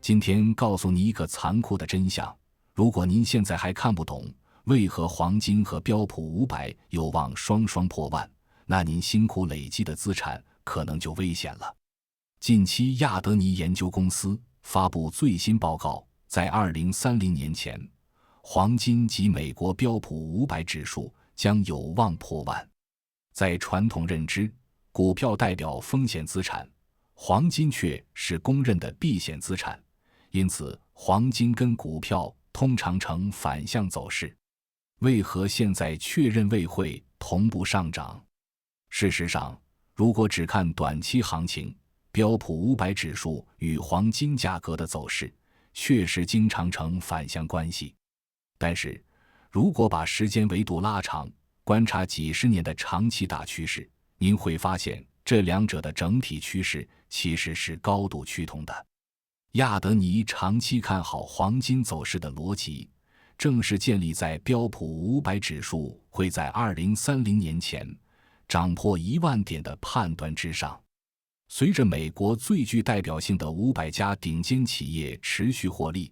今天告诉你一个残酷的真相，如果您现在还看不懂为何黄金和标普500有望双双破万，那您辛苦累积的资产可能就危险了。近期亚德尼研究公司发布最新报告，在2030年前，黄金及美国标普500指数将有望破万。在传统认知，股票代表风险资产，黄金却是公认的避险资产，因此黄金跟股票通常呈反向走势。为何现在确认未会同步上涨？事实上，如果只看短期行情，标普500指数与黄金价格的走势确实经常呈反向关系。但是，如果把时间维度拉长，观察几十年的长期大趋势，您会发现这两者的整体趋势其实是高度趋同的。亚德尼长期看好黄金走势的逻辑，正是建立在标普500指数会在2030年前涨破1万点的判断之上。随着美国最具代表性的500家顶尖企业持续获利，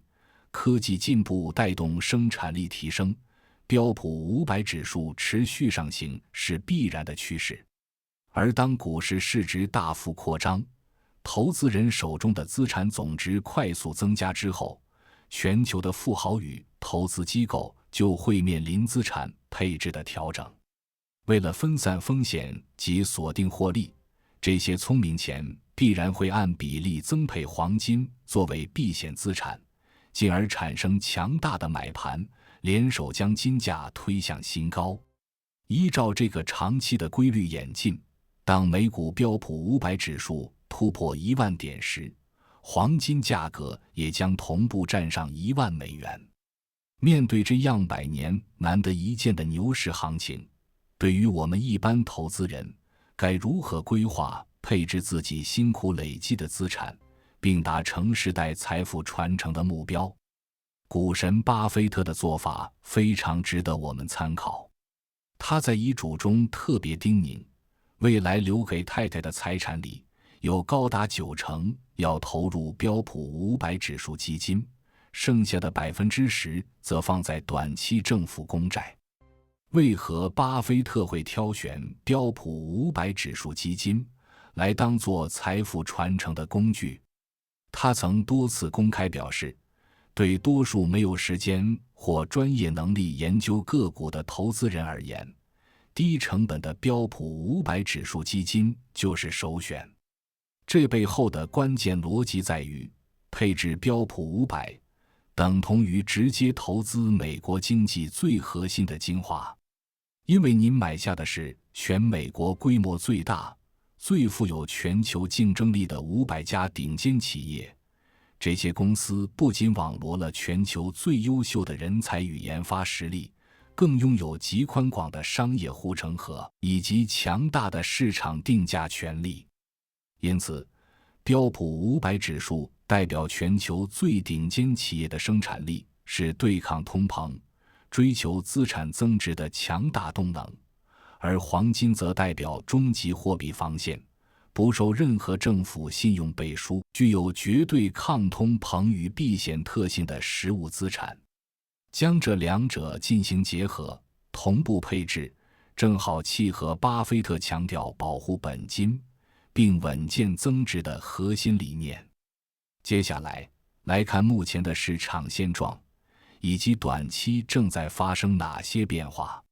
科技进步带动生产力提升，标普500指数持续上行是必然的趋势。而当股市市值大幅扩张，投资人手中的资产总值快速增加之后，全球的富豪与投资机构就会面临资产配置的调整。为了分散风险及锁定获利，这些聪明钱必然会按比例增配黄金作为避险资产，进而产生强大的买盘，联手将金价推向新高。依照这个长期的规律演进，当美股标普500指数突破1万点时，黄金价格也将同步站上1万美元。面对这样100年难得一见的牛市行情，对于我们一般投资人，该如何规划配置自己辛苦累积的资产，并达成世代财富传承的目标？股神巴菲特的做法非常值得我们参考。他在遗嘱中特别叮咛，未来留给太太的财产里有高达90%要投入标普500指数基金，剩下的10%则放在短期政府公债。为何巴菲特会挑选标普500指数基金来当作财富传承的工具？他曾多次公开表示，对多数没有时间或专业能力研究个股的投资人而言，低成本的标普500指数基金就是首选。这背后的关键逻辑在于，配置标普500等同于直接投资美国经济最核心的精华。因为您买下的是全美国规模最大、最富有全球竞争力的500家顶尖企业，这些公司不仅网罗了全球最优秀的人才与研发实力，更拥有极宽广的商业护城河以及强大的市场定价权力。因此，标普500指数代表全球最顶尖企业的生产力，是对抗通膨、追求资产增值的强大动能，而黄金则代表终极货币防线，不受任何政府信用背书，具有绝对抗通膨与避险特性的实物资产。将这两者进行结合，同步配置，正好契合巴菲特强调保护本金并稳健增值的核心理念。接下来看目前的市场现状，以及短期正在发生哪些变化。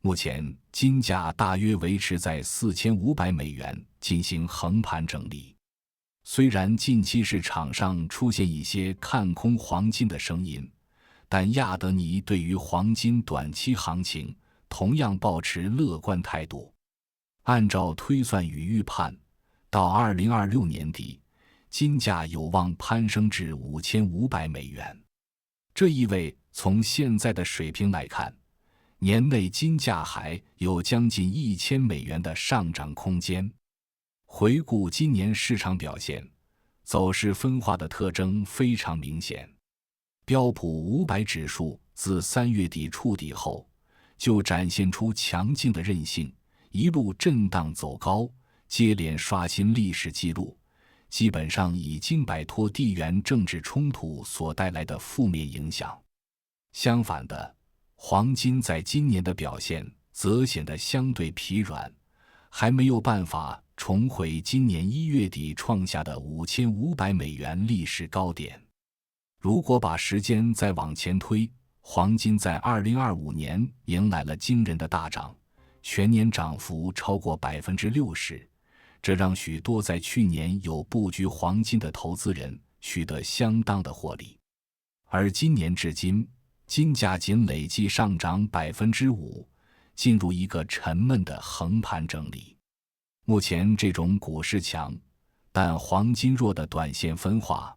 目前金价大约维持在4500美元进行横盘整理。虽然近期市场上出现一些看空黄金的声音，但亚德尼对于黄金短期行情同样保持乐观态度。按照推算与预判，到2026年底，金价有望攀升至5500美元。这意味从现在的水平来看，年内金价还有将近1000美元的上涨空间。回顾今年市场表现，走势分化的特征非常明显。标普500指数自3月底触底后，就展现出强劲的韧性，一路震荡走高，接连刷新历史记录，基本上已经摆脱地缘政治冲突所带来的负面影响。相反的，黄金在今年的表现则显得相对疲软，还没有办法重回今年1月底创下的$5500历史高点。如果把时间再往前推，黄金在2025年迎来了惊人的大涨，全年涨幅超过60%，这让许多在去年有布局黄金的投资人取得相当的获利。而今年至今，金价仅累计上涨5%，进入一个沉闷的横盘整理。目前这种股市强但黄金弱的短线分化，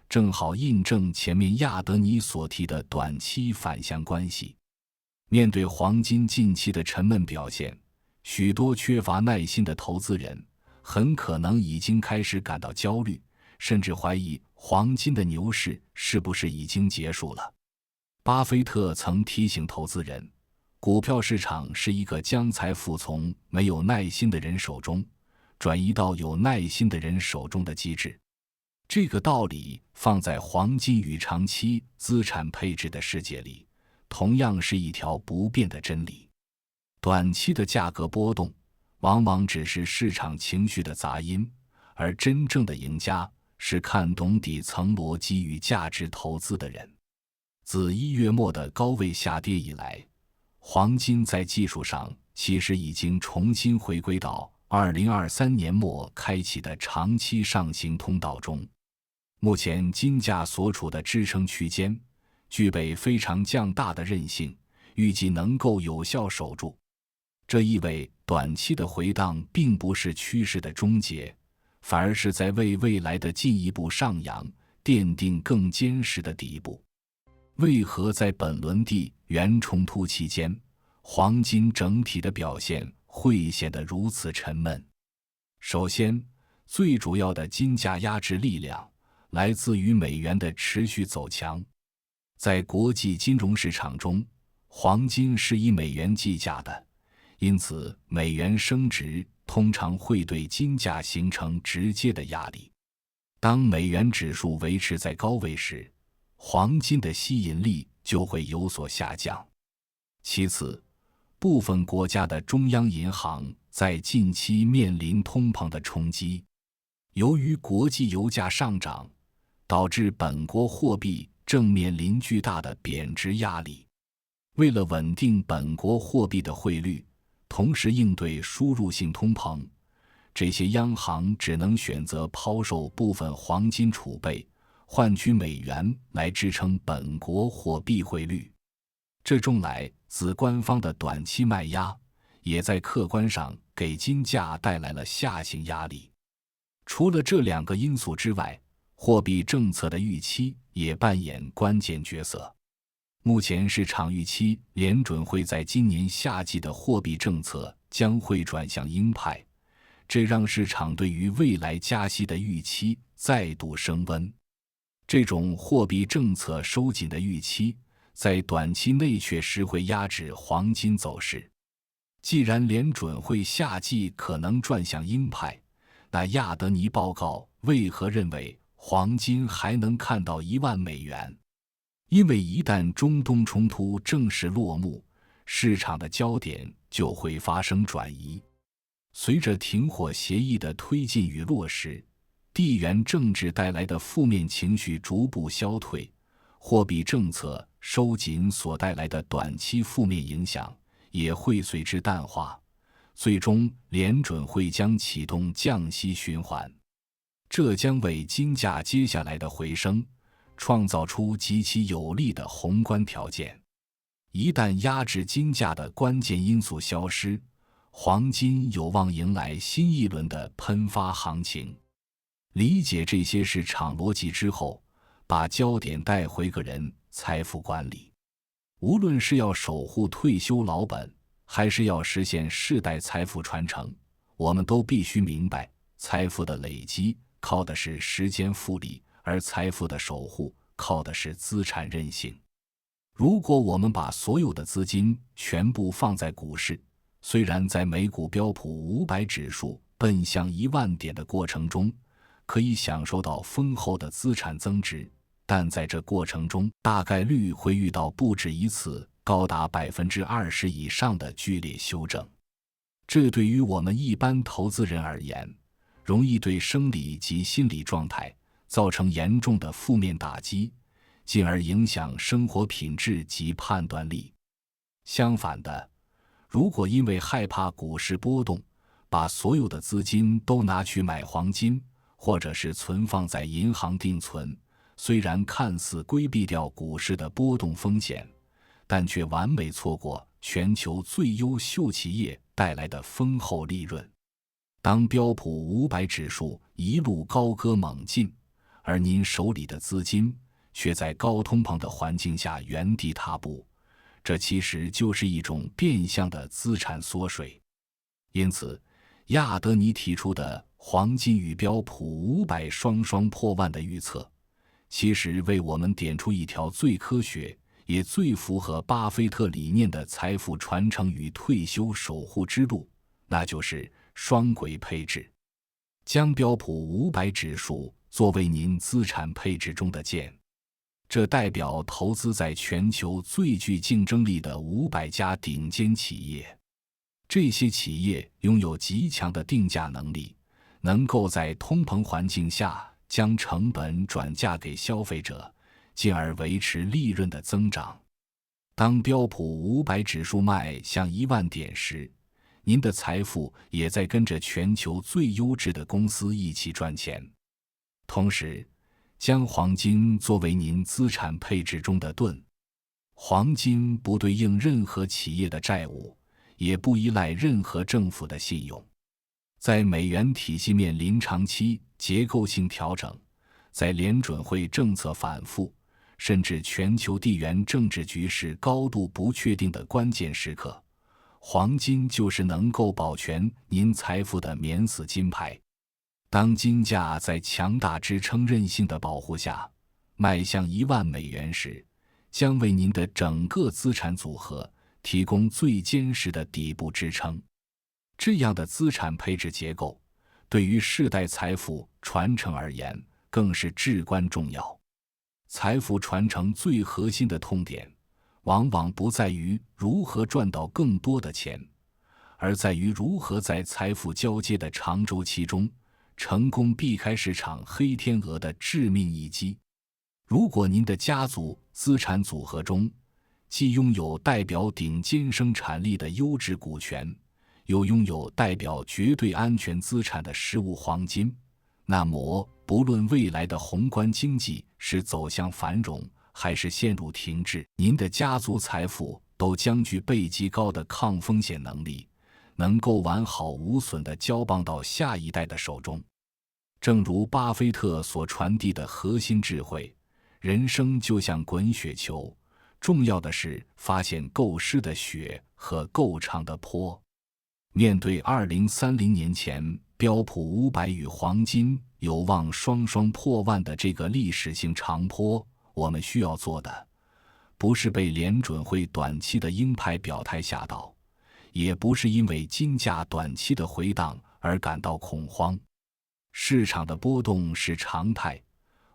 正好印证前面亚德尼所提的短期反向关系。面对黄金近期的沉闷表现，许多缺乏耐心的投资人很可能已经开始感到焦虑，甚至怀疑黄金的牛市是不是已经结束了。巴菲特曾提醒投资人，股票市场是一个将财富从没有耐心的人手中转移到有耐心的人手中的机制。这个道理放在黄金与长期资产配置的世界里，同样是一条不变的真理。短期的价格波动往往只是市场情绪的杂音，而真正的赢家是看懂底层逻辑与价值投资的人。自1月末的高位下跌以来，黄金在技术上其实已经重新回归到2023年末开启的长期上行通道中。目前金价所处的支撑区间具备非常强大的韧性，预计能够有效守住。这意味短期的回荡并不是趋势的终结，反而是在为未来的进一步上扬奠定更坚实的底部。为何在本轮地缘冲突期间，黄金整体的表现会显得如此沉闷？首先，最主要的金价压制力量来自于美元的持续走强。在国际金融市场中，黄金是以美元计价的，因此美元升值通常会对金价形成直接的压力。当美元指数维持在高位时，黄金的吸引力就会有所下降。其次，部分国家的中央银行在近期面临通膨的冲击，由于国际油价上涨，导致本国货币正面临巨大的贬值压力。为了稳定本国货币的汇率，同时应对输入性通膨，这些央行只能选择抛售部分黄金储备，换取美元来支撑本国货币汇率。这种来自官方的短期卖压，也在客观上给金价带来了下行压力。除了这两个因素之外，货币政策的预期也扮演关键角色。目前市场预期联准会在今年夏季的货币政策将会转向鹰派，这让市场对于未来加息的预期再度升温。这种货币政策收紧的预期在短期内确实会压制黄金走势。既然联准会夏季可能转向鹰派，那亚德尼报告为何认为黄金还能看到$10,000？因为一旦中东冲突正式落幕，市场的焦点就会发生转移。随着停火协议的推进与落实，地缘政治带来的负面情绪逐步消退，货币政策收紧所带来的短期负面影响也会随之淡化，最终联准会将启动降息循环。这将为金价接下来的回升创造出极其有利的宏观条件。一旦压制金价的关键因素消失，黄金有望迎来新一轮的喷发行情。理解这些市场逻辑之后，把焦点带回个人财富管理。无论是要守护退休老本，还是要实现世代财富传承，我们都必须明白，财富的累积靠的是时间复利，而财富的守护靠的是资产韧性。如果我们把所有的资金全部放在股市，虽然在美股标普500指数奔向1万点的过程中可以享受到丰厚的资产增值，但在这过程中大概率会遇到不止一次高达20%以上的剧烈修正。这对于我们一般投资人而言，容易对生理及心理状态造成严重的负面打击，进而影响生活品质及判断力。相反的，如果因为害怕股市波动，把所有的资金都拿去买黄金，或者是存放在银行定存，虽然看似规避掉股市的波动风险，但却完美错过全球最优秀企业带来的丰厚利润。当标普500指数一路高歌猛进，而您手里的资金却在高通膨的环境下原地踏步，这其实就是一种变相的资产缩水。因此，亚德尼提出的黄金与标普500双双破万的预测，其实为我们点出一条最科学也最符合巴菲特理念的财富传承与退休守护之路，那就是双轨配置。将标普500指数作为您资产配置中的键，这代表投资在全球最具竞争力的500家顶尖企业。这些企业拥有极强的定价能力，能够在通膨环境下将成本转嫁给消费者，进而维持利润的增长。当标普500指数迈向1万点时，您的财富也在跟着全球最优质的公司一起赚钱。同时，将黄金作为您资产配置中的盾。黄金不对应任何企业的债务，也不依赖任何政府的信用。在美元体系面临长期结构性调整，在联准会政策反复，甚至全球地缘政治局势高度不确定的关键时刻，黄金就是能够保全您财富的免死金牌。当金价在强大支撑韧性的保护下迈向1万美元时，将为您的整个资产组合提供最坚实的底部支撑。这样的资产配置结构，对于世代财富传承而言更是至关重要。财富传承最核心的痛点，往往不在于如何赚到更多的钱，而在于如何在财富交接的长周期中，成功避开市场黑天鹅的致命一击。如果您的家族资产组合中既拥有代表顶尖生产力的优质股权，又拥有代表绝对安全资产的实物黄金，那么不论未来的宏观经济是走向繁荣还是陷入停滞，您的家族财富都将具备极高的抗风险能力，能够完好无损地交棒到下一代的手中。正如巴菲特所传递的核心智慧，人生就像滚雪球，重要的是发现够湿的雪和够长的坡。面对2030年前标普500与黄金有望双双破万的这个历史性长坡，我们需要做的不是被联准会短期的鹰派表态吓到，也不是因为金价短期的回档而感到恐慌。市场的波动是常态，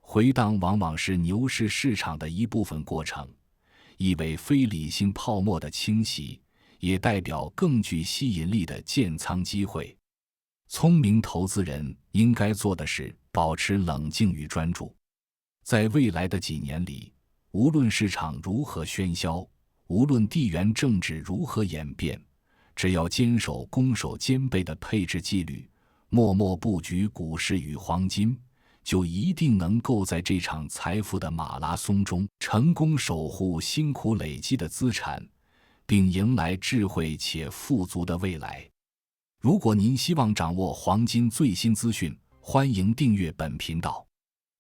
回档往往是牛市市场的一部分过程，意味非理性泡沫的清洗，也代表更具吸引力的建仓机会。聪明投资人应该做的是保持冷静与专注。在未来的几年里，无论市场如何喧嚣，无论地缘政治如何演变，只要坚守攻守兼备的配置纪律，默默布局股市与黄金，就一定能够在这场财富的马拉松中成功守护辛苦累积的资产，并迎来智慧且富足的未来。如果您希望掌握黄金最新资讯，欢迎订阅本频道，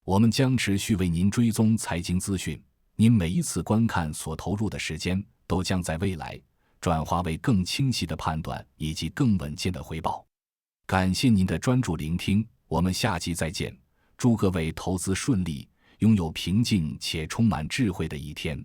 我们将持续为您追踪财经资讯，您每一次观看所投入的时间都将在未来转化为更清晰的判断以及更稳健的回报。感谢您的专注聆听，我们下期再见。祝各位投资顺利，拥有平静且充满智慧的一天。